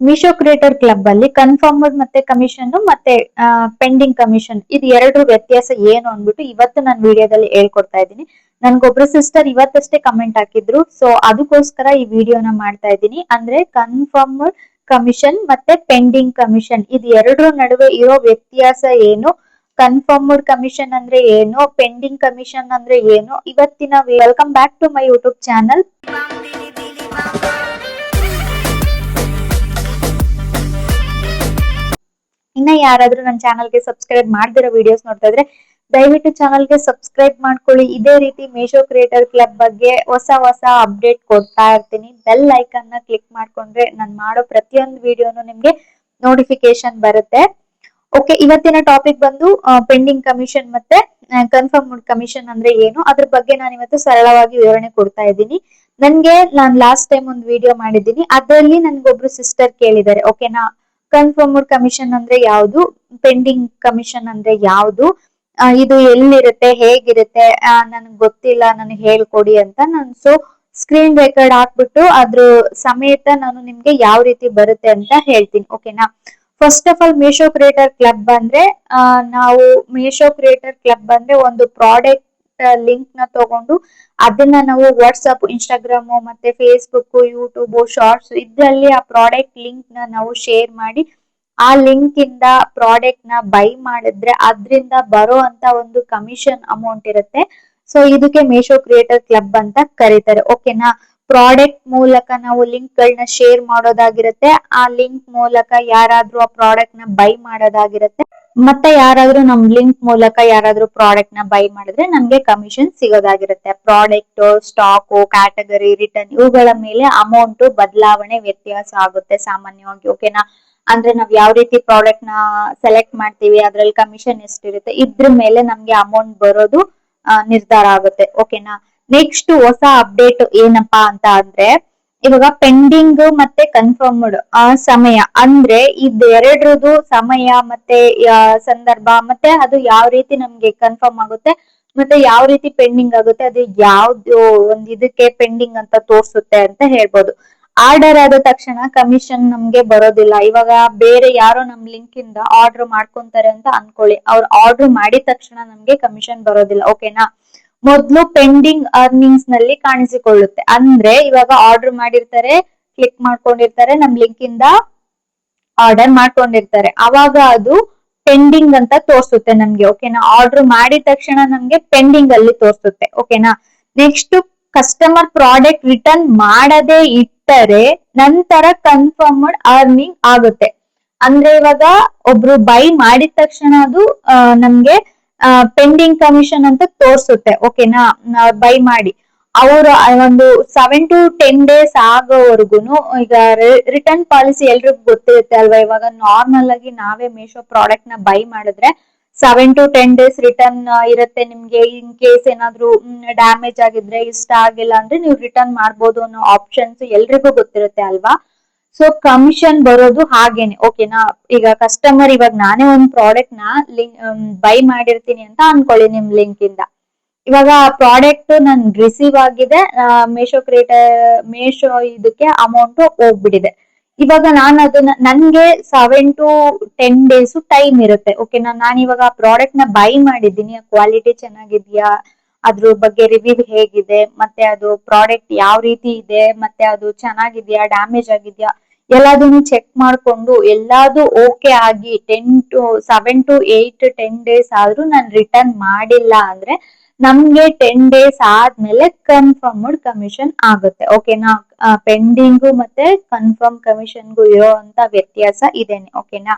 Meesho creator club ಅಲ್ಲಿ confirmed ಮತ್ತೆ commission ಮತ್ತೆ ಪೆಂಡಿಂಗ್ ಕಮಿಷನ್ ಇದು ಎರಡು ವ್ಯತ್ಯಾಸ ಏನು ಅಂದ್ಬಿಟ್ಟು ಇವತ್ತು ನಾನು ವಿಡಿಯೋದಲ್ಲಿ ಹೇಳ್ಕೊಡ್ತಾ ಇದ್ದೀನಿ. ನನ್ಗೊಬ್ರು ಸಿಸ್ಟರ್ ಇವತ್ತಷ್ಟೇ ಕಮೆಂಟ್ ಹಾಕಿದ್ರು, ಸೊ ಅದಕ್ಕೋಸ್ಕರ ಈ ವಿಡಿಯೋನ ಮಾಡ್ತಾ ಇದ್ದೀನಿ. ಅಂದ್ರೆ ಕನ್ಫರ್ಮ್ಡ್ ಕಮಿಷನ್ ಮತ್ತೆ ಪೆಂಡಿಂಗ್ ಕಮಿಷನ್ ಇದು ಎರಡರ ನಡುವೆ ಇರೋ ವ್ಯತ್ಯಾಸ ಏನು, ಕನ್ಫರ್ಮ್ಡ್ ಕಮಿಷನ್ ಅಂದ್ರೆ ಏನು, ಪೆಂಡಿಂಗ್ ಕಮಿಷನ್ ಅಂದ್ರೆ ಏನು, ಇವತ್ತಿನ welcome back to my YouTube channel. ಇನ್ನ ಯಾರಾದ್ರೂ ನನ್ನ ಚಾನಲ್ಗೆ ಸಬ್ಸ್ಕ್ರೈಬ್ ಮಾಡದಿರೋ ವಿಡಿಯೋಸ್ ನೋಡ್ತಾ ಇದ್ರೆ ದಯವಿಟ್ಟು ಚಾನಲ್ಗೆ ಸಬ್ಸ್ಕ್ರೈಬ್ ಮಾಡ್ಕೊಳ್ಳಿ. ಇದೇ ರೀತಿ ಮೀಶೋ ಕ್ರಿಯೇಟರ್ ಕ್ಲಬ್ ಬಗ್ಗೆ ಹೊಸ ಹೊಸ ಅಪ್ಡೇಟ್ ಕೊಡ್ತಾ ಇರ್ತೀನಿ. ಬೆಲ್ ಐಕನ್ ನ ಕ್ಲಿಕ್ ಮಾಡ್ಕೊಂಡ್ರೆ ನಾನು ಮಾಡೋ ಪ್ರತಿಯೊಂದು ವಿಡಿಯೋನು ನಿಮ್ಗೆ ನೋಟಿಫಿಕೇಶನ್ ಬರುತ್ತೆ. ಓಕೆ, ಇವತ್ತಿನ ಟಾಪಿಕ್ ಬಂದು ಪೆಂಡಿಂಗ್ ಕಮಿಷನ್ ಮತ್ತೆ ಕನ್ಫರ್ಮ್ಡ್ ಕಮಿಷನ್ ಅಂದ್ರೆ ಏನು, ಅದ್ರ ಬಗ್ಗೆ ನಾನು ಇವತ್ತು ಸರಳವಾಗಿ ವಿವರಣೆ ಕೊಡ್ತಾ ಇದ್ದೀನಿ. ನಾನು ಲಾಸ್ಟ್ ಟೈಮ್ ಒಂದು ವಿಡಿಯೋ ಮಾಡಿದ್ದೀನಿ, ಅದರಲ್ಲಿ ನನ್ಗೊಬ್ರು ಸಿಸ್ಟರ್ ಕೇಳಿದ್ದಾರೆ, ಓಕೆನಾ, ಕನ್ಫರ್ಮ್ಡ್ ಕಮಿಷನ್ ಅಂದ್ರೆ ಯಾವುದು, ಪೆಂಡಿಂಗ್ ಕಮಿಷನ್ ಅಂದ್ರೆ ಯಾವುದು, ಇದು ಎಲ್ಲಿರುತ್ತೆ, ಹೇಗಿರುತ್ತೆ, ನನಗೆ ಗೊತ್ತಿಲ್ಲ, ನನಗೆ ಹೇಳ್ಕೊಡಿ ಅಂತ. ನಾನು ಸ್ಕ್ರೀನ್ ರೆಕಾರ್ಡ್ ಹಾಕ್ಬಿಟ್ಟು ಅದ್ರ ಸಮೇತ ನಾನು ನಿಮ್ಗೆ ಯಾವ ರೀತಿ ಬರುತ್ತೆ ಅಂತ ಹೇಳ್ತೀನಿ, ಓಕೆನಾ. First of all Meesho creator club ಅಂದ್ರೆ ನಾವು ಮೀಶೋ ಕ್ರಿಯೇಟರ್ ಕ್ಲಬ್ ಅಂದ್ರೆ ಒಂದು ಪ್ರಾಡಕ್ಟ್ ಲಿಂಕ್ ನ ತಗೊಂಡು ಅದನ್ನ ನಾವು ವಾಟ್ಸ್ಆಪ್, ಇನ್ಸ್ಟಾಗ್ರಾಮ್ ಮತ್ತೆ ಫೇಸ್ಬುಕ್, ಯೂಟ್ಯೂಬ್ ಶಾರ್ಟ್ಸ್ ಇದ್ರಲ್ಲಿ ಆ ಪ್ರಾಡಕ್ಟ್ ಲಿಂಕ್ ನ ನಾವು ಶೇರ್ ಮಾಡಿ ಆ ಲಿಂಕ್ ಇಂದ ಪ್ರಾಡಕ್ಟ್ ನ ಬೈ ಮಾಡಿದ್ರೆ ಅದ್ರಿಂದ ಬರೋ ಅಂತ ಒಂದು ಕಮಿಷನ್ ಅಮೌಂಟ್ ಇರುತ್ತೆ. ಸೊ ಇದಕ್ಕೆ ಮೀಶೋ ಕ್ರಿಯೇಟರ್ ಕ್ಲಬ್ ಅಂತ ಕರೀತಾರೆ, ಓಕೆನಾ. ಪ್ರಾಡಕ್ಟ್ ಮೂಲಕ ನಾವು ಲಿಂಕ್ ಗಳನ್ನ ಶೇರ್ ಮಾಡೋದಾಗಿರುತ್ತೆ, ಆ ಲಿಂಕ್ ಮೂಲಕ ಯಾರಾದ್ರೂ ಆ ಪ್ರಾಡಕ್ಟ್ ನ ಬೈ ಮಾಡೋದಾಗಿರುತ್ತೆ, ಮತ್ತೆ ಯಾರಾದ್ರೂ ನಮ್ ಲಿಂಕ್ ಮೂಲಕ ಯಾರಾದ್ರೂ ಪ್ರಾಡಕ್ಟ್ ನ ಬೈ ಮಾಡಿದ್ರೆ ನಮ್ಗೆ ಕಮಿಷನ್ ಸಿಗೋದಾಗಿರುತ್ತೆ. ಪ್ರಾಡಕ್ಟ್, ಸ್ಟಾಕ್, ಕ್ಯಾಟಗರಿ, ರಿಟರ್ನ್ ಇವುಗಳ ಮೇಲೆ ಅಮೌಂಟ್ ಬದಲಾವಣೆ ವ್ಯತ್ಯಾಸ ಆಗುತ್ತೆ ಸಾಮಾನ್ಯವಾಗಿ, ಓಕೆನಾ. ಅಂದ್ರೆ ನಾವ್ ಯಾವ ರೀತಿ ಪ್ರಾಡಕ್ಟ್ ನ ಸೆಲೆಕ್ಟ್ ಮಾಡ್ತೀವಿ, ಅದ್ರಲ್ಲಿ ಕಮಿಷನ್ ಎಷ್ಟಿರುತ್ತೆ, ಇದ್ರ ಮೇಲೆ ನಮ್ಗೆ ಅಮೌಂಟ್ ಬರೋದು ನಿರ್ಧಾರ ಆಗುತ್ತೆ, ಓಕೆನಾ. ನೆಕ್ಸ್ಟ್ ಹೊಸ ಅಪ್ಡೇಟ್ ಏನಪ್ಪಾ ಅಂತ ಅಂದ್ರೆ ಇವಾಗ ಪೆಂಡಿಂಗ್ ಮತ್ತೆ ಕನ್ಫರ್ಮ್ಡ್ ಸಮಯ ಅಂದ್ರೆ ಇದೆರಡ್ರದ್ದು ಸಮಯ ಮತ್ತೆ ಸಂದರ್ಭ ಮತ್ತೆ ಅದು ಯಾವ ರೀತಿ ನಮ್ಗೆ ಕನ್ಫರ್ಮ್ ಆಗುತ್ತೆ ಮತ್ತೆ ಯಾವ ರೀತಿ ಪೆಂಡಿಂಗ್ ಆಗುತ್ತೆ, ಅದು ಯಾವ್ದು ಒಂದ್ ಇದಕ್ಕೆ ಪೆಂಡಿಂಗ್ ಅಂತ ತೋರ್ಸುತ್ತೆ ಅಂತ ಹೇಳ್ಬೋದು. ಆರ್ಡರ್ ಆದ ತಕ್ಷಣ ಕಮಿಷನ್ ನಮ್ಗೆ ಬರೋದಿಲ್ಲ. ಇವಾಗ ಬೇರೆ ಯಾರೋ ನಮ್ ಲಿಂಕ್ ಇಂದ ಆರ್ಡರ್ ಮಾಡ್ಕೊಂತಾರೆ ಅಂತ ಅನ್ಕೊಳ್ಳಿ, ಅವ್ರು ಆರ್ಡರ್ ಮಾಡಿದ ತಕ್ಷಣ ನಮ್ಗೆ ಕಮಿಷನ್ ಬರೋದಿಲ್ಲ, ಓಕೆನಾ. ಮೊದ್ಲು ಪೆಂಡಿಂಗ್ ಅರ್ನಿಂಗ್ಸ್ ನಲ್ಲಿ ಕಾಣಿಸಿಕೊಳ್ಳುತ್ತೆ. ಅಂದ್ರೆ ಇವಾಗ ಆರ್ಡರ್ ಮಾಡಿರ್ತಾರೆ, ಕ್ಲಿಕ್ ಮಾಡ್ಕೊಂಡಿರ್ತಾರೆ, ನಮ್ ಲಿಂಕ್ ಇಂದ ಆರ್ಡರ್ ಮಾಡ್ಕೊಂಡಿರ್ತಾರೆ, ಅವಾಗ ಅದು ಪೆಂಡಿಂಗ್ ಅಂತ ತೋರ್ಸುತ್ತೆ ನಮ್ಗೆ, ಓಕೆನಾ. ಆರ್ಡರ್ ಮಾಡಿದ ತಕ್ಷಣ ನಮ್ಗೆ ಪೆಂಡಿಂಗ್ ಅಲ್ಲಿ ತೋರ್ಸುತ್ತೆ, ಓಕೆನಾ. ನೆಕ್ಸ್ಟ್ ಕಸ್ಟಮರ್ ಪ್ರಾಡಕ್ಟ್ ರಿಟರ್ನ್ ಮಾಡದೇ ಇಟ್ಟರೆ ನಂತರ ಕನ್ಫರ್ಮ್ಡ್ ಅರ್ನಿಂಗ್ ಆಗುತ್ತೆ. ಅಂದ್ರೆ ಇವಾಗ ಒಬ್ರು ಬೈ ಮಾಡಿದ ತಕ್ಷಣ ಅದು ನಮ್ಗೆ ಪೆಂಡಿಂಗ್ ಕಮಿಷನ್ ಅಂತ ತೋರ್ಸುತ್ತೆ, ಓಕೆನಾ. ಬೈ ಮಾಡಿ ಅವರು ಒಂದು 7 to 10 days ಆಗೋವರೆಗುನು, ಈಗ ರಿಟರ್ನ್ ಪಾಲಿಸಿ ಎಲ್ರಿಗೂ ಗೊತ್ತಿರುತ್ತೆ ಅಲ್ವಾ. ಇವಾಗ ನಾರ್ಮಲ್ ಆಗಿ ನಾವೇ ಮೀಶೋ ಪ್ರಾಡಕ್ಟ್ ನ ಬೈ ಮಾಡಿದ್ರೆ 7 to 10 days ರಿಟರ್ನ್ ಇರುತ್ತೆ ನಿಮ್ಗೆ. ಇನ್ ಕೇಸ್ ಏನಾದ್ರು ಡ್ಯಾಮೇಜ್ ಆಗಿದ್ರೆ, ಇಷ್ಟ ಆಗಿಲ್ಲ ಅಂದ್ರೆ ನೀವು ರಿಟರ್ನ್ ಮಾಡ್ಬೋದು ಅನ್ನೋ ಆಪ್ಷನ್ಸ್ ಎಲ್ರಿಗೂ ಗೊತ್ತಿರುತ್ತೆ ಅಲ್ವಾ. ಸೊ ಕಮಿಷನ್ ಬರೋದು ಹಾಗೇನೆ, ಓಕೆನಾ. ಈಗ ಕಸ್ಟಮರ್, ಇವಾಗ ನಾನೇ ಒಂದ್ ಪ್ರಾಡಕ್ಟ್ ನ ಬೈ ಮಾಡಿರ್ತೀನಿ ಅಂತ ಅನ್ಕೊಳ್ಳಿ ನಿಮ್ ಲಿಂಕ್ ಇಂದ. ಇವಾಗ ಪ್ರಾಡಕ್ಟ್ ನನ್ ರಿಸೀವ್ ಆಗಿದೆ, ಮೇಶೋ ಇದಕ್ಕೆ ಅಮೌಂಟ್ ಹೋಗ್ಬಿಟ್ಟಿದೆ. ಇವಾಗ ನಾನು ಅದನ್ನ, ನನ್ಗೆ 7 to 10 days ಟೈಮ್ ಇರುತ್ತೆ, ಓಕೆನಾ. ನಾನು ಇವಾಗ ಪ್ರಾಡಕ್ಟ್ ನ ಬೈ ಮಾಡಿದ್ದೀನಿ, ಕ್ವಾಲಿಟಿ ಚೆನ್ನಾಗಿದ್ಯಾ, ಅದ್ರ ಬಗ್ಗೆ ರಿವ್ಯೂ ಹೇಗಿದೆ, ಮತ್ತೆ ಅದು ಪ್ರಾಡಕ್ಟ್ ಯಾವ ರೀತಿ ಇದೆ, ಮತ್ತೆ ಅದು ಚೆನ್ನಾಗಿದ್ಯಾ, ಡ್ಯಾಮೇಜ್ ಆಗಿದ್ಯಾ, ಎಲ್ಲದನ್ನು ಚೆಕ್ ಮಾಡ್ಕೊಂಡು ಎಲ್ಲಾದು ಓಕೆ ಆಗಿ 7 to 8 to 10 days ಆದ್ರೂ ನಾನು ರಿಟರ್ನ್ ಮಾಡಿಲ್ಲ ಅಂದ್ರೆ ನಮ್ಗೆ 10 days ಆದ್ಮೇಲೆ ಕನ್ಫರ್ಮ್ಡ್ ಕಮಿಷನ್ ಆಗುತ್ತೆ, ಓಕೆನಾ. ಪೆಂಡಿಂಗು ಮತ್ತೆ ಕನ್ಫರ್ಮ್ ಕಮಿಷನ್ಗೂ ಇರೋ ಅಂತ ವ್ಯತ್ಯಾಸ ಇದೇನೆ, ಓಕೆನಾ.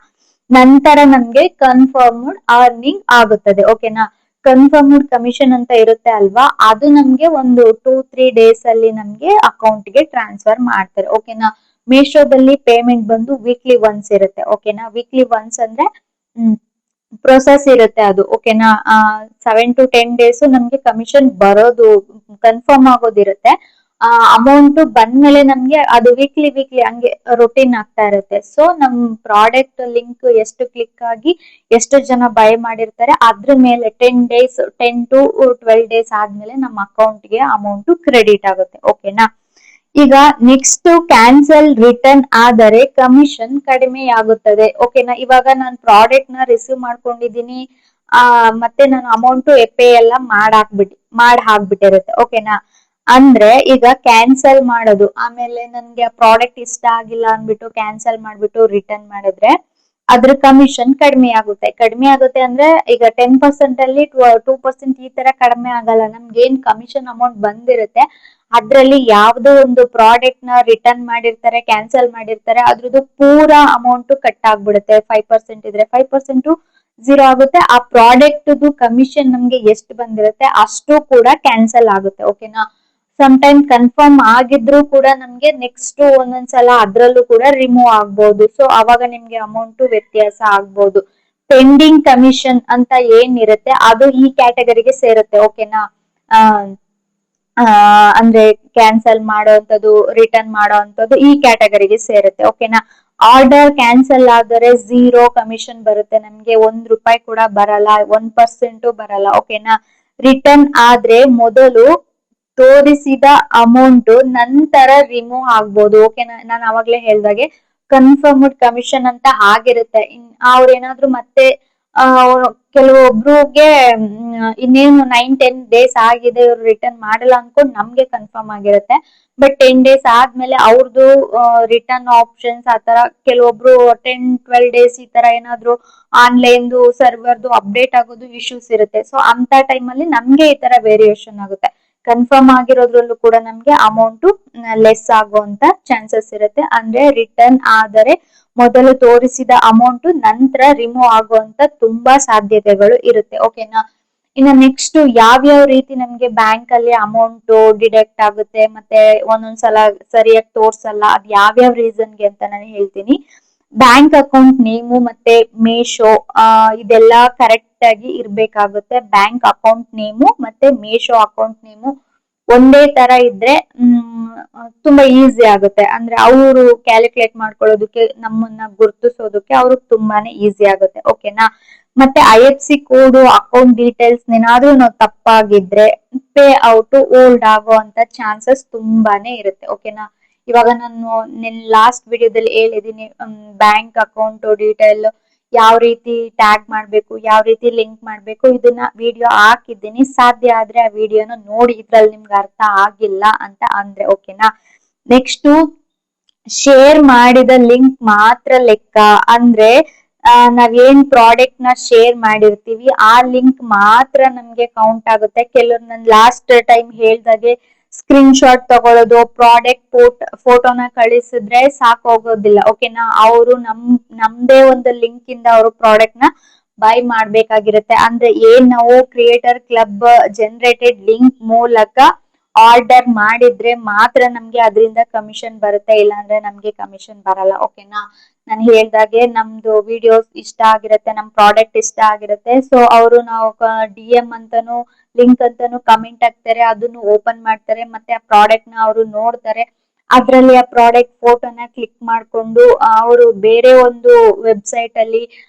ನಂತರ ನಮ್ಗೆ ಕನ್ಫರ್ಮ್ಡ್ ಅರ್ನಿಂಗ್ ಆಗುತ್ತದೆ, ಓಕೆನಾ. ಕನ್ಫರ್ಮ್ಡ್ ಕಮಿಷನ್ ಅಂತ ಇರುತ್ತೆ ಅಲ್ವಾ, ಅದು ನಮ್ಗೆ ಒಂದು 2-3 days ಅಲ್ಲಿ ನಮ್ಗೆ ಅಕೌಂಟ್ ಗೆ ಟ್ರಾನ್ಸ್ಫರ್ ಮಾಡ್ತಾರೆ, ಓಕೆನಾ. ಮೀಶೋದಲ್ಲಿ ಪೇಮೆಂಟ್ ಬಂದು ವೀಕ್ಲಿ ಒನ್ಸ್ ಇರುತ್ತೆ, ಓಕೆನಾ. ವೀಕ್ಲಿ ಒನ್ಸ್ ಅಂದ್ರೆ ಪ್ರೊಸೆಸ್ ಇರುತ್ತೆ ಅದು, ಓಕೆನಾ. 7 to 10 days ನಮ್ಗೆ ಕಮಿಷನ್ ಬರೋದು ಕನ್ಫರ್ಮ್ ಆಗೋದಿರುತ್ತೆ. ಅಮೌಂಟ್ ಬಂದ್ಮೇಲೆ ನಮ್ಗೆ ಅದು ವೀಕ್ಲಿ ಹಂಗೆ ರೊಟೀನ್ ಆಗ್ತಾ ಇರುತ್ತೆ. ಸೊ ನಮ್ ಪ್ರಾಡಕ್ಟ್ ಲಿಂಕ್ ಎಷ್ಟು ಕ್ಲಿಕ್ ಆಗಿ ಎಷ್ಟು ಜನ ಬೈ ಮಾಡಿರ್ತಾರೆ ಅದ್ರ ಮೇಲೆ 10 to 12 days ಆದ್ಮೇಲೆ ನಮ್ಮ ಅಕೌಂಟ್ ಗೆ ಅಮೌಂಟ್ ಕ್ರೆಡಿಟ್ ಆಗುತ್ತೆ, ಓಕೆನಾ. ಈಗ ನೆಕ್ಸ್ಟ್ ಕ್ಯಾನ್ಸಲ್ ರಿಟರ್ನ್ ಆದರೆ ಕಮಿಷನ್ ಕಡಿಮೆಯಾಗುತ್ತದೆ. ಓಕೆನಾ, ಇವಾಗ ನಾನು ಪ್ರಾಡಕ್ಟ್ ನ ರಿಸೀವ್ ಮಾಡ್ಕೊಂಡಿದೀನಿ, ಮತ್ತೆ ನಾನು ಅಮೌಂಟ್ ಪೇ ಎಲ್ಲ ಹಾಕ್ಬಿಟ್ಟಿರುತ್ತೆ. ಓಕೆನಾ, ಅಂದ್ರೆ ಈಗ ಕ್ಯಾನ್ಸಲ್ ಮಾಡೋದು, ಆಮೇಲೆ ನನ್ಗೆ ಪ್ರಾಡಕ್ಟ್ ಇಷ್ಟ ಆಗಿಲ್ಲ ಅಂದ್ಬಿಟ್ಟು ಕ್ಯಾನ್ಸಲ್ ಮಾಡ್ಬಿಟ್ಟು ರಿಟರ್ನ್ ಮಾಡಿದ್ರೆ ಅದ್ರ ಕಮಿಷನ್ ಕಡಿಮೆ ಆಗುತ್ತೆ ಅಂದ್ರೆ ಈಗ 10% ಅಲ್ಲಿ 2% ಈ ತರ ಕಡಿಮೆ ಆಗಲ್ಲ. ನಮ್ಗೆ ಏನ್ ಕಮಿಷನ್ ಅಮೌಂಟ್ ಬಂದಿರುತ್ತೆ ಅದ್ರಲ್ಲಿ ಯಾವ್ದೋ ಒಂದು ಪ್ರಾಡಕ್ಟ್ ನ ರಿಟರ್ನ್ ಮಾಡಿರ್ತಾರೆ, ಕ್ಯಾನ್ಸಲ್ ಮಾಡಿರ್ತಾರೆ, ಅದ್ರದ್ದು ಪೂರಾ ಅಮೌಂಟ್ ಕಟ್ ಆಗ್ಬಿಡುತ್ತೆ. 5% ಇದ್ರೆ 5% ಝೀರೋ ಆಗುತ್ತೆ. ಆ ಪ್ರಾಡಕ್ಟ್ ಕಮಿಷನ್ ನಮ್ಗೆ ಎಷ್ಟು ಬಂದಿರುತ್ತೆ ಅಷ್ಟು ಕೂಡ ಕ್ಯಾನ್ಸಲ್ ಆಗುತ್ತೆ. ಓಕೆನಾ, ಟೈಮ್ ಕನ್ಫರ್ಮ್ ಆಗಿದ್ರು ಕೂಡ ನಮ್ಗೆ ನೆಕ್ಸ್ಟ್ ಒಂದೊಂದ್ಸಲ ಅದ್ರಲ್ಲೂ ಕೂಡ ರಿಮೂವ್ ಆಗ್ಬಹುದು. ಸೊ ಅವಾಗ ನಿಮ್ಗೆ ಅಮೌಂಟ್ ವ್ಯತ್ಯಾಸ ಆಗ್ಬಹುದು. ಪೆಂಡಿಂಗ್ ಕಮಿಷನ್ ಅಂತ ಏನಿರುತ್ತೆ ಅದು ಈ ಕ್ಯಾಟಗರಿಗೆ ಸೇರುತ್ತೆ. ಓಕೆನಾ, ಆ ಅಂದ್ರೆ ಕ್ಯಾನ್ಸಲ್ ಮಾಡೋಂಥದ್ದು, ರಿಟರ್ನ್ ಮಾಡೋಂಥದ್ದು ಈ ಕ್ಯಾಟಗರಿಗೆ ಸೇರುತ್ತೆ. ಓಕೆನಾ, ಆರ್ಡರ್ ಕ್ಯಾನ್ಸಲ್ ಆದರೆ ಝೀರೋ ಕಮಿಷನ್ ಬರುತ್ತೆ, ನಮ್ಗೆ ₹1 ಕೂಡ ಬರಲ್ಲ, 1% ಬರಲ್ಲ. ಓಕೆನಾ, ರಿಟರ್ನ್ ಆದ್ರೆ ಮೊದಲು ತೋರಿಸಿದ ಅಮೌಂಟ್ ನಂತರ ರಿಮೂವ್ ಆಗ್ಬೋದು. ಓಕೆನಾ, ನಾನು ಅವಾಗ್ಲೇ ಹೇಳ್ದಾಗೆ ಕನ್ಫರ್ಮ್ಡ್ ಕಮಿಷನ್ ಅಂತ ಆಗಿರುತ್ತೆ. ಅವ್ರೇನಾದ್ರೂ ಮತ್ತೆ ಕೆಲವೊಬ್ರಿಗೆ ಇನ್ನೇನು 9-10 ಡೇಸ್ ಆಗಿದೆ ಇವ್ರು ರಿಟರ್ನ್ ಮಾಡಲ್ಲ ಅನ್ಕೊಂಡು ನಮ್ಗೆ ಕನ್ಫರ್ಮ್ ಆಗಿರುತ್ತೆ. ಬಟ್ 10 ಡೇಸ್ ಆದ್ಮೇಲೆ ಅವ್ರದ್ದು ರಿಟರ್ನ್ ಆಪ್ಷನ್ಸ್ ಆತರ ಕೆಲವೊಬ್ರು 10-12 ಡೇಸ್ ಈ ತರ ಏನಾದ್ರು ಆನ್ಲೈನ್ ಸರ್ವರ್ದು ಅಪ್ಡೇಟ್ ಆಗೋದು ಇಶ್ಯೂಸ್ ಇರುತ್ತೆ. ಸೊ ಅಂತ ಟೈಮಲ್ಲಿ ನಮ್ಗೆ ಈ ತರ ವೇರಿಯೇಷನ್ ಆಗುತ್ತೆ. ಕನ್ಫರ್ಮ್ ಆಗಿರೋದ್ರಲ್ಲೂ ಕೂಡ ನಮ್ಗೆ ಅಮೌಂಟ್ ಲೆಸ್ ಆಗುವಂತ ಚಾನ್ಸಸ್ ಇರುತ್ತೆ. ಅಂದ್ರೆ ರಿಟರ್ನ್ ಆದರೆ ಮೊದಲು ತೋರಿಸಿದ ಅಮೌಂಟ್ ನಂತರ ರಿಮೂವ್ ಆಗುವಂತ ತುಂಬಾ ಸಾಧ್ಯತೆಗಳು ಇರುತ್ತೆ. ಓಕೆನಾ, ಇನ್ನು ನೆಕ್ಸ್ಟ್ ಯಾವ್ಯಾವ ರೀತಿ ನಮ್ಗೆ ಬ್ಯಾಂಕ್ ಅಲ್ಲಿ ಅಮೌಂಟ್ ಡಿಡಕ್ಟ್ ಆಗುತ್ತೆ, ಮತ್ತೆ ಒಂದೊಂದ್ಸಲ ಸರಿಯಾಗಿ ತೋರ್ಸಲ್ಲ, ಅದ್ ಯಾವ್ಯಾವ ರೀಸನ್ಗೆ ಅಂತ ನಾನು ಹೇಳ್ತೀನಿ. ಬ್ಯಾಂಕ್ ಅಕೌಂಟ್ ನೇಮು ಮತ್ತೆ ಮೇಶೋ ಇದೆಲ್ಲ ಕರೆಕ್ಟ್ ಆಗಿ ಇರ್ಬೇಕಾಗುತ್ತೆ. ಬ್ಯಾಂಕ್ ಅಕೌಂಟ್ ನೇಮು ಮತ್ತೆ ಮೇಶೋ ಅಕೌಂಟ್ ನೇಮು ಒಂದೇ ತರ ಇದ್ರೆ ತುಂಬಾ ಈಸಿ ಆಗುತ್ತೆ. ಅಂದ್ರೆ ಅವರು ಕ್ಯಾಲ್ಕುಲೇಟ್ ಮಾಡ್ಕೊಳ್ಳೋದಕ್ಕೆ, ನಮ್ಮನ್ನ ಗುರ್ತಿಸೋದಕ್ಕೆ ಅವ್ರಿಗೆ ತುಂಬಾನೇ ಈಸಿ ಆಗುತ್ತೆ. ಓಕೆನಾ, ಮತ್ತೆ IFSC ಕೋಡ್, ಅಕೌಂಟ್ ಡೀಟೇಲ್ಸ್ ಏನಾದ್ರೂ ನಾವು ತಪ್ಪಾಗಿದ್ರೆ ಪೇ ಔಟ್ ಓಲ್ಡ್ ಆಗುವಂತ ಚಾನ್ಸಸ್ ತುಂಬಾನೇ ಇರುತ್ತೆ. ಓಕೆನಾ, ಇವಾಗ ನಾನು ಲಾಸ್ಟ್ ವಿಡಿಯೋದಲ್ಲಿ ಹೇಳಿದೀನಿ, ಬ್ಯಾಂಕ್ ಅಕೌಂಟ್ ಡೀಟೇಲ್ ಯಾವ ರೀತಿ ಟ್ಯಾಗ್ ಮಾಡ್ಬೇಕು, ಯಾವ ರೀತಿ ಲಿಂಕ್ ಮಾಡ್ಬೇಕು, ಇದನ್ನ ವಿಡಿಯೋ ಹಾಕಿದ್ದೀನಿ. ಸಾಧ್ಯ ಆದ್ರೆ ಆ ವಿಡಿಯೋನ ನೋಡಿ, ಇದ್ರಲ್ಲಿ ನಿಮ್ಗೆ ಅರ್ಥ ಆಗಿಲ್ಲ ಅಂತ ಅಂದ್ರೆ. ಓಕೆನಾ, ನೆಕ್ಸ್ಟ್ ಶೇರ್ ಮಾಡಿದ ಲಿಂಕ್ ಮಾತ್ರ ಲೆಕ್ಕ. ಅಂದ್ರೆ ನಾವೇನ್ ಪ್ರಾಡಕ್ಟ್ ನ ಶೇರ್ ಮಾಡಿರ್ತೀವಿ ಆ ಲಿಂಕ್ ಮಾತ್ರ ನಮ್ಗೆ ಕೌಂಟ್ ಆಗುತ್ತೆ. ಕೆಲವ್ರು ನನ್ ಲಾಸ್ಟ್ ಟೈಮ್ ಹೇಳ್ದಾಗೆ ಸ್ಕ್ರೀನ್ ಶಾಟ್ ತಗೊಳ್ಳೋದು, ಪ್ರಾಡಕ್ಟ್ ಫೋಟೋನ ಕಳಿಸಿದ್ರೆ ಸಾಕೋಗೋದಿಲ್ಲ. ಓಕೆನಾ, ಅವರು ನಮ್ದೇ ಒಂದು ಲಿಂಕ್ ಇಂದ ಅವರು ಪ್ರಾಡಕ್ಟ್ ನ ಬೈ ಮಾಡ್ಬೇಕಾಗಿರುತ್ತೆ. ಅಂದ್ರೆ ಏನ್ ನಾವು ಕ್ರಿಯೇಟರ್ ಕ್ಲಬ್ ಜನರೇಟೆಡ್ ಲಿಂಕ್ ಮೂಲಕ ಆರ್ಡರ್ ಮಾಡಿದ್ರೆ ಮಾತ್ರ ನಮ್ಗೆ ಅದರಿಂದ ಕಮಿಷನ್ ಬರುತ್ತೆ, ಇಲ್ಲಾಂದ್ರೆ ನಮ್ಗೆ ಕಮಿಷನ್ ಬರಲ್ಲ. ಓಕೆನಾ, ನಾನು ಹೇಳ್ದಾಗೆ ನಮ್ದು ವಿಡಿಯೋಸ್ ಇಷ್ಟ ಆಗಿರುತ್ತೆ, ನಮ್ ಪ್ರಾಡಕ್ಟ್ ಇಷ್ಟ ಆಗಿರುತ್ತೆ, ಸೊ ಅವರು ನಾವು DM ಅಂತಾನು ಲಿಂಕ್ ಅಂತಾನು ಕಮೆಂಟ್ ಹಾಕ್ತಾರೆ, ಅದನ್ನು ಓಪನ್ ಮಾಡ್ತಾರೆ, ಮತ್ತೆ ಆ ಪ್ರಾಡಕ್ಟ್ ನ ಅವರು ನೋಡ್ತಾರೆ. ಅದ್ರಲ್ಲಿ ಆ ಪ್ರಾಡಕ್ಟ್ ಫೋಟೋನ ಕ್ಲಿಕ್ ಮಾಡ್ಕೊಂಡು ಅವರು ಬೇರೆ ಒಂದು ವೆಬ್ಸೈಟ್ ಅಲ್ಲಿ,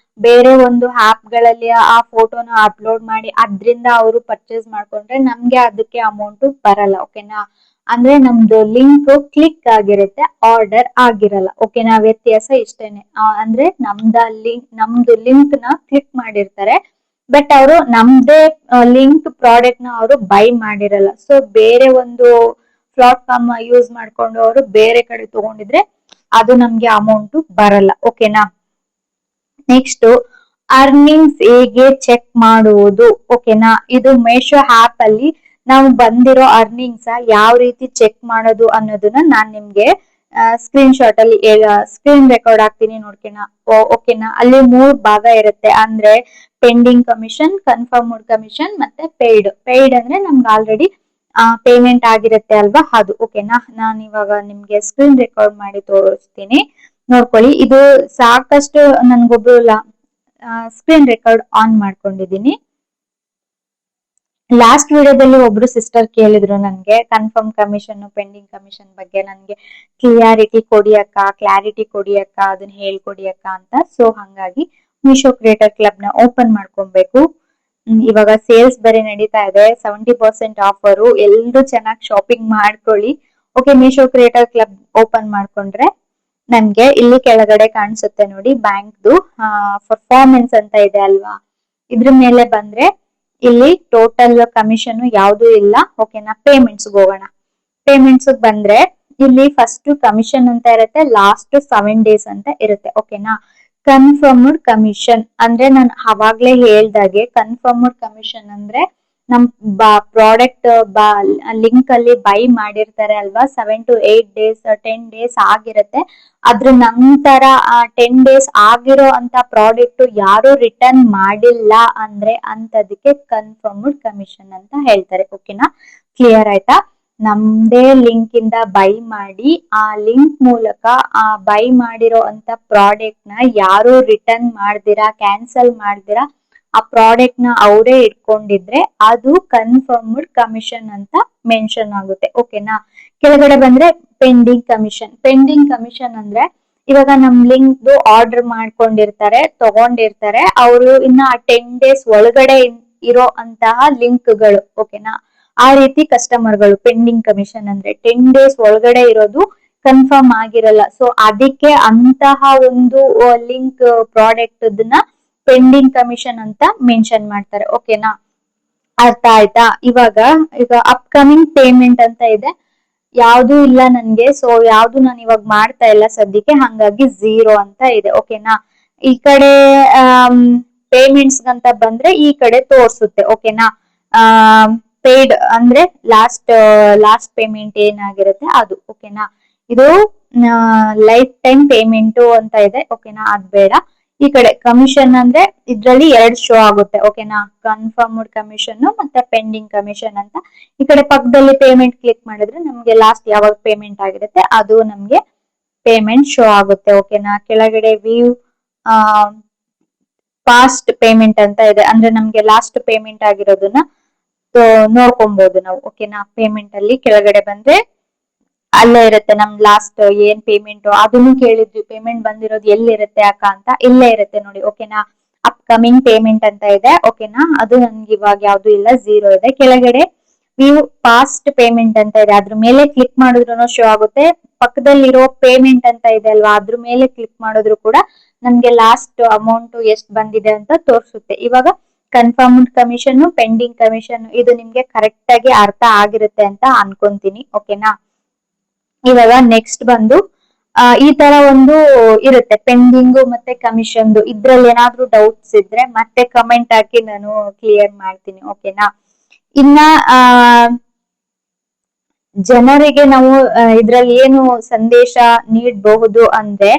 ಬೇರೆ ಒಂದು ಆಪ್ ಗಳಲ್ಲಿ ಆ ಫೋಟೋನ ಅಪ್ಲೋಡ್ ಮಾಡಿ ಅದ್ರಿಂದ ಅವರು ಪರ್ಚೇಸ್ ಮಾಡ್ಕೊಂಡ್ರೆ ನಮ್ಗೆ ಅದಕ್ಕೆ ಅಮೌಂಟ್ ಬರಲ್ಲ. ಓಕೆನಾ, ಅಂದ್ರೆ ನಮ್ದು ಲಿಂಕ್ ಕ್ಲಿಕ್ ಆಗಿರುತ್ತೆ, ಆರ್ಡರ್ ಆಗಿರಲ್ಲ. ಓಕೆನಾ, ವ್ಯತ್ಯಾಸ ಇಷ್ಟೇನೆ. ಅಂದ್ರೆ ನಮ್ದು ಲಿಂಕ್ ನ ಕ್ಲಿಕ್ ಮಾಡಿರ್ತಾರೆ, ಬಟ್ ಅವರು ನಮ್ದೇ ಲಿಂಕ್ ಪ್ರಾಡಕ್ಟ್ ನ ಅವರು ಬೈ ಮಾಡಿರಲ್ಲ. ಸೊ ಬೇರೆ ಒಂದು ಪ್ಲಾಟ್ಫಾರ್ಮ್ ಯೂಸ್ ಮಾಡ್ಕೊಂಡು ಅವರು ಬೇರೆ ಕಡೆ ತಗೊಂಡಿದ್ರೆ ಅದು ನಮ್ಗೆ ಅಮೌಂಟ್ ಬರಲ್ಲ. ಓಕೆನಾ, ನೆಕ್ಸ್ಟ್ ಅರ್ನಿಂಗ್ಸ್ ಹೇಗೆ ಚೆಕ್ ಮಾಡುವುದು. ಓಕೆನಾ, ಇದು ಮೇಶೋ ಆಪ್ ಅಲ್ಲಿ ನಾವು ಬಂದಿರೋ ಅರ್ನಿಂಗ್ಸ್ ಯಾವ ರೀತಿ ಚೆಕ್ ಮಾಡೋದು ಅನ್ನೋದನ್ನ ನಾನ್ ನಿಮ್ಗೆ ಸ್ಕ್ರೀನ್ ಶಾಟ್ ಅಲ್ಲಿ ಸ್ಕ್ರೀನ್ ರೆಕಾರ್ಡ್ ಆಗ್ತೀನಿ ನೋಡ್ಕೋಣ. ಓಕೆನಾ, ಅಲ್ಲಿ 3 ಭಾಗ ಇರುತ್ತೆ. ಅಂದ್ರೆ ಪೆಂಡಿಂಗ್ ಕಮಿಷನ್, ಕನ್ಫರ್ಮ್ಡ್ ಕಮಿಷನ್ ಮತ್ತೆ ಪೇಯ್ಡ್ ಅಂದ್ರೆ ನಮ್ಗೆ ಆಲ್ರೆಡಿ ಪೇಮೆಂಟ್ ಆಗಿರುತ್ತೆ ಅಲ್ವಾ, ಅದು. ಓಕೆನಾ, ನಾನು ಇವಾಗ ನಿಮ್ಗೆ ಸ್ಕ್ರೀನ್ ರೆಕಾರ್ಡ್ ಮಾಡಿ ತೋರಿಸ್ತೀನಿ, ನೋಡ್ಕೊಳ್ಳಿ. ಇದು ಸಾಕಷ್ಟು ನನ್ಗೊಬ್ರು ಸ್ಕ್ರೀನ್ ರೆಕಾರ್ಡ್ ಆನ್ ಮಾಡ್ಕೊಂಡಿದೀನಿ. ಲಾಸ್ಟ್ ವಿಡಿಯೋದಲ್ಲಿ ಒಬ್ರು ಸಿಸ್ಟರ್ ಕೇಳಿದ್ರು ನನ್ಗೆ ಕನ್ಫರ್ಮ್ ಕಮಿಷನ್, ಪೆಂಡಿಂಗ್ ಕಮಿಷನ್ ಬಗ್ಗೆ ನನ್ಗೆ ಕ್ಲಿಯಾರಿಟಿ ಕೊಡಿ ಅಕ್ಕ, ಅದನ್ನ ಹೇಳ್ಕೊಡಿ ಅಕ್ಕ ಅಂತ. ಸೊ ಹಂಗಾಗಿ ಮೀಶೋ ಕ್ರಿಯೇಟರ್ ಕ್ಲಬ್ ನ ಓಪನ್ ಮಾಡ್ಕೊಬೇಕು. ಇವಾಗ ಸೇಲ್ಸ್ ಬೇರೆ ನಡೀತಾ ಇದೆ, 70% ಆಫರು, ಎಲ್ರು ಚೆನ್ನಾಗಿ ಶಾಪಿಂಗ್ ಮಾಡ್ಕೊಳ್ಳಿ. Okay, Meesho creator club open ಮಾಡ್ಕೊಂಡ್ರೆ ನಮ್ಗೆ ಇಲ್ಲಿ ಕೆಳಗಡೆ ಕಾಣಿಸುತ್ತೆ ನೋಡಿ, ಬ್ಯಾಂಕ್ದು ಪರ್ಫಾರ್ಮೆನ್ಸ್ ಅಂತ ಇದೆ ಅಲ್ವಾ, ಇದ್ರ ಮೇಲೆ ಬಂದ್ರೆ ಇಲ್ಲಿ ಟೋಟಲ್ ಕಮಿಷನ್ ಯಾವ್ದು ಇಲ್ಲ. ಓಕೆನಾ, ಪೇಮೆಂಟ್ಸ್ ಹೋಗೋಣ. ಪೇಮೆಂಟ್ಸ್ ಬಂದ್ರೆ ಇಲ್ಲಿ ಫಸ್ಟ್ ಕಮಿಷನ್ ಅಂತ ಇರುತ್ತೆ, ಲಾಸ್ಟ್ 7 days ಅಂತ ಇರುತ್ತೆ. ಓಕೆನಾ, ಕನ್ಫರ್ಮ್ಡ್ ಕಮಿಷನ್ ಅಂದ್ರೆ ನಾನು ಅವಾಗ್ಲೇ ಹೇಳ್ದಾಗೆ ಕನ್ಫರ್ಮ್ಡ್ ಕಮಿಷನ್ ಅಂದ್ರೆ ನಮ್ ಪ್ರಾಡಕ್ಟ್ ಲಿಂಕ್ ಅಲ್ಲಿ ಬೈ ಮಾಡಿರ್ತಾರೆ ಅಲ್ವಾ, 7 to 8 days 10 days ಆಗಿರುತ್ತೆ. ಅದ್ರ ನಂತರ 10 days ಆಗಿರೋ ಅಂತ ಪ್ರಾಡಕ್ಟ್ ಯಾರು ರಿಟರ್ನ್ ಮಾಡಿಲ್ಲ ಅಂದ್ರೆ ಅಂತದಕ್ಕೆ ಕನ್ಫರ್ಮ್ಡ್ ಕಮಿಷನ್ ಅಂತ ಹೇಳ್ತಾರೆ. ಓಕೆನಾ, ಕ್ಲಿಯರ್ ಆಯ್ತಾ? ನಮ್ದೇ ಲಿಂಕ್ ಇಂದ ಬೈ ಮಾಡಿ ಆ ಲಿಂಕ್ ಮೂಲಕ ಆ ಬೈ ಮಾಡಿರೋ ಅಂತ ಪ್ರಾಡಕ್ಟ್ ನ ಯಾರು ರಿಟರ್ನ್ ಮಾಡ್ದಿರಾ ಕ್ಯಾನ್ಸಲ್ ಮಾಡ್ದಿರಾ ಆ ಪ್ರಾಡಕ್ಟ್ ನ ಅವರೇ ಇಟ್ಕೊಂಡಿದ್ರೆ ಅದು ಕನ್ಫರ್ಮ್ಡ್ ಕಮಿಷನ್ ಅಂತ ಮೆನ್ಷನ್ ಆಗುತ್ತೆ. ಓಕೆನಾ, ಕೆಳಗಡೆ ಬಂದ್ರೆ ಪೆಂಡಿಂಗ್ ಕಮಿಷನ್. ಪೆಂಡಿಂಗ್ ಕಮಿಷನ್ ಅಂದ್ರೆ ಇವಾಗ ನಮ್ ಲಿಂಕ್ ಆರ್ಡರ್ ಮಾಡ್ಕೊಂಡಿರ್ತಾರೆ, ತಗೊಂಡಿರ್ತಾರೆ, ಅವರು ಇನ್ನ 10 days ಒಳಗಡೆ ಇರೋ ಅಂತಹ ಲಿಂಕ್ಗಳು. ಓಕೆನಾ, ಆ ರೀತಿ ಕಸ್ಟಮರ್ಗಳು ಪೆಂಡಿಂಗ್ ಕಮಿಷನ್ ಅಂದ್ರೆ 10 days ಒಳಗಡೆ ಇರೋದು, ಕನ್ಫರ್ಮ್ ಆಗಿರಲ್ಲ. ಸೊ ಅದಕ್ಕೆ ಅಂತಹ ಒಂದು ಲಿಂಕ್ ಪ್ರಾಡಕ್ಟ್ ಪೆಂಡಿಂಗ್ ಕಮಿಷನ್ ಅಂತ ಮೆನ್ಷನ್ ಮಾಡ್ತಾರೆ. ಓಕೆನಾ, ಅರ್ಥ ಆಯ್ತಾ? ಈಗ ಅಪ್ಕಮಿಂಗ್ ಪೇಮೆಂಟ್ ಅಂತ ಇದೆ, ಯಾವ್ದು ಇಲ್ಲ ನನ್ಗೆ. ಸೊ ಯಾವ್ದು ನಾನು ಇವಾಗ ಮಾಡ್ತಾ ಇಲ್ಲ ಸದ್ಯಕ್ಕೆ, ಹಂಗಾಗಿ 0 ಅಂತ ಇದೆ. ಓಕೆನಾ, ಈ ಕಡೆ ಪೇಮೆಂಟ್ಸ್ ಅಂತ ಬಂದ್ರೆ ಈ ಕಡೆ ತೋರ್ಸುತ್ತೆ. ಓಕೆನಾ, ಪೇಯ್ಡ್ ಅಂದ್ರೆ ಲಾಸ್ಟ್ ಪೇಮೆಂಟ್ ಏನಾಗಿರುತ್ತೆ ಅದು. ಓಕೆನಾ, ಇದು ಲೈಫ್ ಟೈಮ್ ಪೇಮೆಂಟ್ ಅಂತ ಇದೆ. ಓಕೆನಾ, ಅದ್ ಬೇಡ. ಈ ಕಡೆ ಕಮಿಷನ್ ಅಂದ್ರೆ ಇದ್ರಲ್ಲಿ 2 ಶೋ ಆಗುತ್ತೆ. ಓಕೆನಾ, ಕನ್ಫರ್ಮ್ಡ್ ಕಮಿಷನ್ ಮತ್ತೆ ಪೆಂಡಿಂಗ್ ಕಮಿಷನ್ ಅಂತ. ಈ ಕಡೆ ಪಕ್ಕದಲ್ಲಿ ಪೇಮೆಂಟ್ ಕ್ಲಿಕ್ ಮಾಡಿದ್ರೆ ನಮ್ಗೆ ಲಾಸ್ಟ್ ಯಾವಾಗ ಪೇಮೆಂಟ್ ಆಗಿರುತ್ತೆ ಅದು ನಮ್ಗೆ ಪೇಮೆಂಟ್ ಶೋ ಆಗುತ್ತೆ. ಓಕೆನಾ, ಕೆಳಗಡೆ ವ್ಯೂ ಪಾಸ್ಟ್ ಪೇಮೆಂಟ್ ಅಂತ ಇದೆ, ಅಂದ್ರೆ ನಮ್ಗೆ ಲಾಸ್ಟ್ ಪೇಮೆಂಟ್ ಆಗಿರೋದನ್ನ ನೋಡ್ಕೊಬಹುದು ನಾವು. ಓಕೆನಾ, ಪೇಮೆಂಟ್ ಅಲ್ಲಿ ಕೆಳಗಡೆ ಬಂದ್ರೆ ಅಲ್ಲೇ ಇರುತ್ತೆ ನಮ್ ಲಾಸ್ಟ್ ಏನ್ ಪೇಮೆಂಟ್. ಅದನ್ನು ಕೇಳಿದ್ವಿ, ಪೇಮೆಂಟ್ ಬಂದಿರೋದು ಎಲ್ಲಿರುತ್ತೆ ಅಕ್ಕ ಅಂತ. ಇಲ್ಲೇ ಇರುತ್ತೆ ನೋಡಿ. ಓಕೆನಾ, ಅಪ್ಕಮಿಂಗ್ ಪೇಮೆಂಟ್ ಅಂತ ಇದೆ. ಓಕೆನಾ, ಅದು ನನ್ಗೆ ಇವಾಗ ಯಾವ್ದು ಇಲ್ಲ, 0 ಇದೆ. ಕೆಳಗಡೆ ವ್ಯೂ ಪಾಸ್ಟ್ ಪೇಮೆಂಟ್ ಅಂತ ಇದೆ, ಅದ್ರ ಮೇಲೆ ಕ್ಲಿಕ್ ಮಾಡಿದ್ರು ಶೋ ಆಗುತ್ತೆ. ಪಕ್ಕದಲ್ಲಿರೋ ಪೇಮೆಂಟ್ ಅಂತ ಇದೆ ಅಲ್ವಾ, ಅದ್ರ ಮೇಲೆ ಕ್ಲಿಕ್ ಮಾಡಿದ್ರು ಕೂಡ ನಮ್ಗೆ ಲಾಸ್ಟ್ ಅಮೌಂಟ್ ಎಷ್ಟು ಬಂದಿದೆ ಅಂತ ತೋರಿಸುತ್ತೆ. ಇವಾಗ ಕನ್ಫರ್ಮ್ಡ್ ಕಮಿಷನ್, ಪೆಂಡಿಂಗ್ ಕಮಿಷನ್ ಇದು ನಿಮ್ಗೆ ಕರೆಕ್ಟ್ ಆಗಿ ಅರ್ಥ ಆಗಿರುತ್ತೆ ಅಂತ ಅನ್ಕೊಂತೀನಿ. ಓಕೆನಾ, ಇವಾಗ ನೆಕ್ಸ್ಟ್ ಬಂದು ಈ ತರ ಒಂದು ಇರುತ್ತೆ ಪೆಂಡಿಂಗ್ ಮತ್ತೆ ಕಮಿಷನ್. ಇದ್ರಲ್ಲಿ ಏನಾದ್ರೂ ಡೌಟ್ಸ್ ಇದ್ರೆ ಮತ್ತೆ ಕಮೆಂಟ್ ಹಾಕಿ ನಾನು ಕ್ಲಿಯರ್ ಮಾಡ್ತೀನಿ. ಓಕೆನಾ, ಇನ್ನ ಜನರಿಗೆ ನಾವು ಇದ್ರಲ್ಲಿ ಏನು ಸಂದೇಶ ನೀಡಬಹುದು ಅಂದ್ರೆ,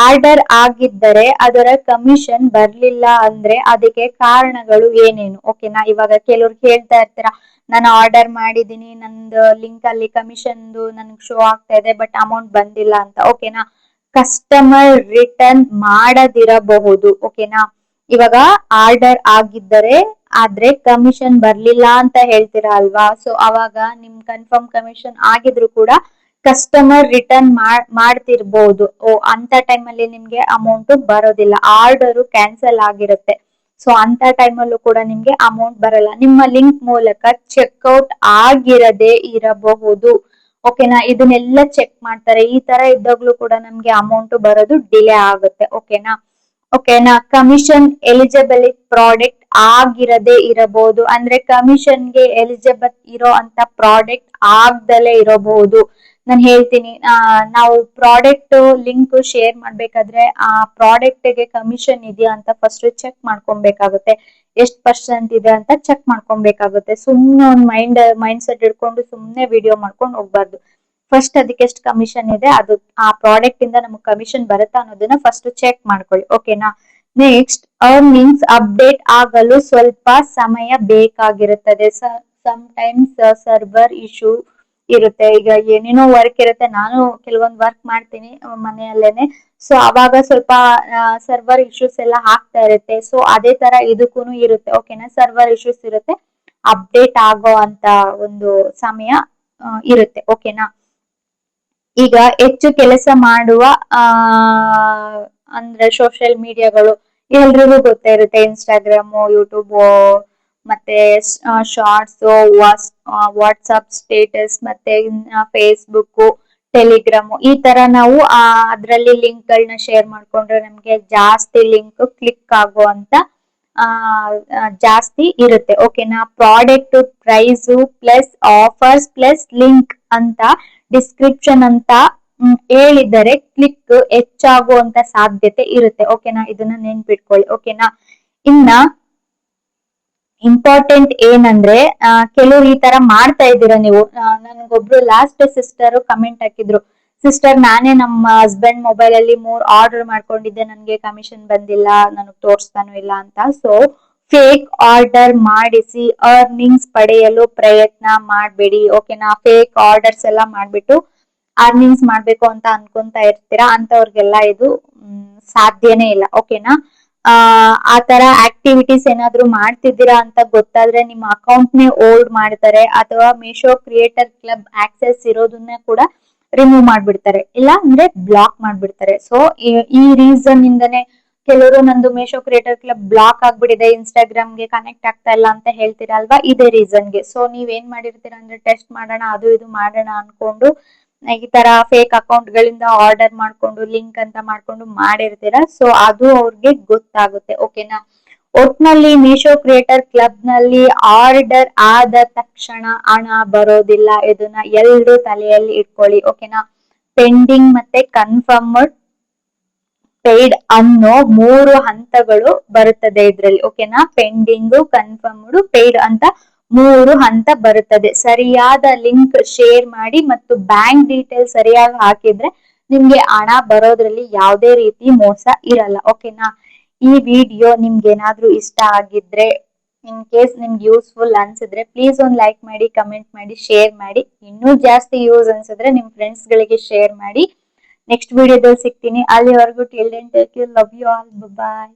ಆರ್ಡರ್ ಆಗಿದ್ದರೆ ಅದರ ಕಮಿಷನ್ ಬರ್ಲಿಲ್ಲ ಅಂದ್ರೆ ಅದಕ್ಕೆ ಕಾರಣಗಳು ಏನೇನು. ಓಕೆನಾ, ಇವಾಗ ಕೆಲವ್ರು ಕೇಳ್ತಾ ಇರ್ತೀರಾ, ನಾನು ಆರ್ಡರ್ ಮಾಡಿದೀನಿ, ನಂದು ಲಿಂಕ್ ಅಲ್ಲಿ ಕಮಿಷನ್ ನನ್ಗೆ ಶೋ ಆಗ್ತಾ ಇದೆ ಬಟ್ ಅಮೌಂಟ್ ಬಂದಿಲ್ಲ ಅಂತ. ಓಕೆನಾ, ಕಸ್ಟಮರ್ ರಿಟರ್ನ್ ಮಾಡದಿರಬಹುದು. ಓಕೆನಾ, ಇವಾಗ ಆರ್ಡರ್ ಆಗಿದ್ದರೆ ಆದ್ರೆ ಕಮಿಷನ್ ಬರ್ಲಿಲ್ಲ ಅಂತ ಹೇಳ್ತೀರಾ ಅಲ್ವಾ, ಸೊ ಅವಾಗ ನಿಮ್ ಕನ್ಫರ್ಮ್ ಕಮಿಷನ್ ಆಗಿದ್ರು ಕೂಡ ಕಸ್ಟಮರ್ ರಿಟರ್ನ್ ಮಾಡ್ತಿರ್ಬಹುದು. ಅಂತ ಟೈಮ್ ಅಲ್ಲಿ ನಿಮ್ಗೆ ಅಮೌಂಟ್ ಬರೋದಿಲ್ಲ, ಆರ್ಡರ್ ಕ್ಯಾನ್ಸಲ್ ಆಗಿರುತ್ತೆ. ಸೊ ಅಂತ ಟೈಮ್ ಅಲ್ಲೂ ಕೂಡ ನಿಮ್ಗೆ ಅಮೌಂಟ್ ಬರಲ್ಲ, ನಿಮ್ಮ ಲಿಂಕ್ ಮೂಲಕ ಚೆಕ್ಔಟ್ ಆಗಿರದೆ ಇರಬಹುದು. ಓಕೆನಾ, ಇದನ್ನೆಲ್ಲ ಚೆಕ್ ಮಾಡ್ತಾರೆ. ಈ ತರ ಇದ್ದಾಗ್ಲೂ ಕೂಡ ನಮ್ಗೆ ಅಮೌಂಟ್ ಬರೋದು ಡಿಲೇ ಆಗುತ್ತೆ. ಓಕೆನಾ, ಕಮಿಷನ್ ಎಲಿಜಿಬಲ್ ಪ್ರಾಡಕ್ಟ್ ಆಗಿರದೆ ಇರಬಹುದು, ಅಂದ್ರೆ ಕಮಿಷನ್ಗೆ ಎಲಿಜಿಬಲ್ ಇರೋ ಅಂತ ಪ್ರಾಡಕ್ಟ್ ಆಗ್ದಲೇ ಇರಬಹುದು. ನಾನು ಹೇಳ್ತೀನಿ, ನಾವು ಪ್ರಾಡಕ್ಟ್ ಲಿಂಕ್ ಶೇರ್ ಮಾಡ್ಬೇಕಾದ್ರೆ ಆ ಪ್ರಾಡಕ್ಟ್ ಗೆ ಕಮಿಷನ್ ಇದೆಯಾ ಅಂತ ಫಸ್ಟ್ ಚೆಕ್ ಮಾಡ್ಕೊಬೇಕಾಗುತ್ತೆ, ಎಷ್ಟು % ಇದೆ ಅಂತ ಚೆಕ್ ಮಾಡ್ಕೊಬೇಕಾಗುತ್ತೆ. ಸುಮ್ನೆ ಒಂದು ಮೈಂಡ್ ಸೆಟ್ ಇಟ್ಕೊಂಡು ಸುಮ್ನೆ ವಿಡಿಯೋ ಮಾಡ್ಕೊಂಡು ಹೋಗ್ಬಾರ್ದು. ಫಸ್ಟ್ ಅದಕ್ಕೆ ಎಷ್ಟು ಕಮಿಷನ್ ಇದೆ, ಅದು ಆ ಪ್ರಾಡಕ್ಟ್ ಇಂದ ನಮ್ಗೆ ಕಮಿಷನ್ ಬರುತ್ತಾ ಅನ್ನೋದನ್ನ ಫಸ್ಟ್ ಚೆಕ್ ಮಾಡ್ಕೊಳ್ಳಿ. ಓಕೆನಾ, ನೆಕ್ಸ್ಟ್ ಅರ್ನಿಂಗ್ಸ್ ಅಪ್ಡೇಟ್ ಆಗಲು ಸ್ವಲ್ಪ ಸಮಯ ಬೇಕಾಗಿರುತ್ತದೆ. ಟೈಮ್ಸ್ ಸರ್ವರ್ ಇಶ್ಯೂ ಇರುತ್ತೆ. ಈಗ ಏನೇನೋ ವರ್ಕ್ ಇರುತ್ತೆ, ನಾನು ಕೆಲವೊಂದು ವರ್ಕ್ ಮಾಡ್ತೀನಿ ಮನೆಯಲ್ಲೇನೆ. ಸೊ ಅವಾಗ ಸ್ವಲ್ಪ ಸರ್ವರ್ ಇಶ್ಯೂಸ್ ಎಲ್ಲ ಆಗ್ತಾ ಇರುತ್ತೆ. ಸೊ ಅದೇ ತರ ಇದಕ್ಕೂ ಇರುತ್ತೆ. ಓಕೆನಾ, ಸರ್ವರ್ ಇಶ್ಯೂಸ್ ಇರುತ್ತೆ, ಅಪ್ಡೇಟ್ ಆಗೋ ಅಂತ ಒಂದು ಸಮಯ ಇರುತ್ತೆ. ಓಕೆನಾ, ಈಗ ಹೆಚ್ಚು ಕೆಲಸ ಮಾಡುವ ಅಂದ್ರೆ ಸೋಷಿಯಲ್ ಮೀಡಿಯಾಗಳು ಎಲ್ರಿಗೂ ಗೊತ್ತೇ ಇರುತ್ತೆ, ಇನ್ಸ್ಟಾಗ್ರಾಮು, ಯೂಟ್ಯೂಬ್ ಮತ್ತೆ ಶಾರ್ಟ್ಸ್, ವಾಟ್ಸಪ್ ಸ್ಟೇಟಸ್, ಮತ್ತೆ ಫೇಸ್ಬುಕ್, ಟೆಲಿಗ್ರಾಮ್, ಈ ತರ ನಾವು ಅದ್ರಲ್ಲಿ ಲಿಂಕ್ ಗಳನ್ನ ಶೇರ್ ಮಾಡ್ಕೊಂಡ್ರೆ ನಮ್ಗೆ ಜಾಸ್ತಿ ಲಿಂಕ್ ಕ್ಲಿಕ್ ಆಗುವಂತ ಆ ಜಾಸ್ತಿ ಇರುತ್ತೆ. ಓಕೆನಾ. Product price plus offers plus link ಅಂತ ಡಿಸ್ಕ್ರಿಪ್ಷನ್ ಅಂತ ಹೇಳಿದರೆ ಕ್ಲಿಕ್ ಹೆಚ್ಚಾಗುವಂತ ಸಾಧ್ಯತೆ ಇರುತ್ತೆ. ಓಕೆನಾ. ಇದನ್ನ ನೆನ್ಪಿಟ್ಕೊಳ್ಳಿ. ಓಕೆನಾ. ಇನ್ನ ಇಂಪಾರ್ಟೆಂಟ್ ಏನಂದ್ರೆ ಕೆಲವ್ರು ಈ ತರ ಮಾಡ್ತಾ ಇದ್ದೀರಾ ನೀವು. ನನ್ಗೊಬ್ರು ಲಾಸ್ಟ್ ಸಿಸ್ಟರ್ ಕಮೆಂಟ್ ಹಾಕಿದ್ರು, ಸಿಸ್ಟರ್ ನಾನೇ ನಮ್ಮ ಹಸ್ಬೆಂಡ್ ಮೊಬೈಲ್ ಅಲ್ಲಿ 3 ಆರ್ಡರ್ ಮಾಡ್ಕೊಂಡಿದ್ದೆ, ನನ್ಗೆ ಕಮಿಷನ್ ಬಂದಿಲ್ಲ, ನನಗ್ ತೋರಿಸ್ತಾನು ಇಲ್ಲ ಅಂತ. ಸೊ ಫೇಕ್ ಆರ್ಡರ್ ಮಾಡಿಸಿ ಅರ್ನಿಂಗ್ಸ್ ಪಡೆಯಲು ಪ್ರಯತ್ನ ಮಾಡ್ಬೇಡಿ. ಓಕೆನಾ. ಫೇಕ್ ಆರ್ಡರ್ಸ್ ಎಲ್ಲ ಮಾಡ್ಬಿಟ್ಟು ಅರ್ನಿಂಗ್ಸ್ ಮಾಡ್ಬೇಕು ಅಂತ ಅನ್ಕೊಂತ ಇರ್ತೀರಾ, ಅಂತವ್ರಿಗೆಲ್ಲ ಇದು ಸಾಧ್ಯನೇ ಇಲ್ಲ. ಓಕೆನಾ. ಆ ತರ ಆಕ್ಟಿವಿಟೀಸ್ ಏನಾದ್ರು ಮಾಡ್ತಿದ್ದೀರಾ ಅಂತ ಗೊತ್ತಾದ್ರೆ ನಿಮ್ಮ ಅಕೌಂಟ್ ನೇ ಹೋಲ್ಡ್ ಮಾಡ್ತಾರೆ, ಅಥವಾ ಮೀಶೋ ಕ್ರಿಯೇಟರ್ ಕ್ಲಬ್ ಆಕ್ಸೆಸ್ ಇರೋದನ್ನ ಕೂಡ ರಿಮೂವ್ ಮಾಡ್ಬಿಡ್ತಾರೆ, ಇಲ್ಲ ಅಂದ್ರೆ ಬ್ಲಾಕ್ ಮಾಡ್ಬಿಡ್ತಾರೆ. ಸೊ ಈ ರೀಸನ್ ಇಂದನೇ ಕೆಲವರು ನಂದು ಮೀಶೋ ಕ್ರಿಯೇಟರ್ ಕ್ಲಬ್ ಬ್ಲಾಕ್ ಆಗ್ಬಿಟ್ಟಿದೆ, ಇನ್ಸ್ಟಾಗ್ರಾಮ್ಗೆ ಕನೆಕ್ಟ್ ಆಗ್ತಾ ಇಲ್ಲ ಅಂತ ಹೇಳ್ತೀರಾ ಅಲ್ವಾ, ಇದೇ ರೀಸನ್ಗೆ. ಸೊ ನೀವ್ ಏನ್ ಮಾಡಿರ್ತೀರಾ ಅಂದ್ರೆ ಟೆಸ್ಟ್ ಮಾಡೋಣ, ಅದು ಇದು ಮಾಡೋಣ ಅನ್ಕೊಂಡು ಈ ತರ ಫೇಕ್ ಅಕೌಂಟ್ ಗಳಿಂದ ಆರ್ಡರ್ ಮಾಡ್ಕೊಂಡು ಲಿಂಕ್ ಅಂತ ಮಾಡ್ಕೊಂಡು ಮಾಡಿರ್ತೀರಾ. ಸೊ ಅದು ಅವ್ರಿಗೆ ಗೊತ್ತಾಗುತ್ತೆ. ಓಕೆನಾ. ಒಟ್ನಲ್ಲಿ ಮೀಶೋ ಕ್ರಿಯೇಟರ್ ಕ್ಲಬ್ ನಲ್ಲಿ ಆರ್ಡರ್ ಆದ ತಕ್ಷಣ ಹಣ ಬರೋದಿಲ್ಲ, ಇದನ್ನ ಎಲ್ರು ತಲೆಯಲ್ಲಿ ಇಟ್ಕೊಳ್ಳಿ. ಓಕೆನಾ. ಪೆಂಡಿಂಗ್ ಮತ್ತೆ ಕನ್ಫರ್ಮ್ಡ್ ಪೇಯ್ಡ್ ಅನ್ನೋ 3 ಹಂತಗಳು ಬರುತ್ತದೆ ಇದ್ರಲ್ಲಿ. ಓಕೆನಾ. ಪೆಂಡಿಂಗ್, ಕನ್ಫರ್ಮ್ಡ್, ಪೇಯ್ಡ್ ಅಂತ 3 ಹಂತ ಬರುತ್ತದೆ. ಸರಿಯಾದ ಲಿಂಕ್ ಶೇರ್ ಮಾಡಿ ಮತ್ತು ಬ್ಯಾಂಕ್ ಡೀಟೇಲ್ಸ್ ಸರಿಯಾಗಿ ಹಾಕಿದ್ರೆ ನಿಮ್ಗೆ ಹಣ ಬರೋದ್ರಲ್ಲಿ ಯಾವುದೇ ರೀತಿ ಮೋಸ ಇರಲ್ಲ. ಓಕೆನಾ. ಈ ವಿಡಿಯೋ ನಿಮ್ಗೆ ಏನಾದ್ರೂ ಇಷ್ಟ ಆಗಿದ್ರೆ, ಇನ್ ಕೇಸ್ ನಿಮ್ಗೆ ಯೂಸ್ಫುಲ್ ಅನ್ಸಿದ್ರೆ ಪ್ಲೀಸ್ ಒಂದ್ ಲೈಕ್ ಮಾಡಿ, ಕಮೆಂಟ್ ಮಾಡಿ, ಶೇರ್ ಮಾಡಿ. ಇನ್ನೂ ಜಾಸ್ತಿ ಯೂಸ್ ಅನ್ಸಿದ್ರೆ ನಿಮ್ ಫ್ರೆಂಡ್ಸ್ ಗಳಿಗೆ ಶೇರ್ ಮಾಡಿ. ನೆಕ್ಸ್ಟ್ ವಿಡಿಯೋದಲ್ಲಿ ಸಿಗ್ತೀನಿ. ಅಲ್ಲಿವರೆಗೂ till then take care, love you all, bye.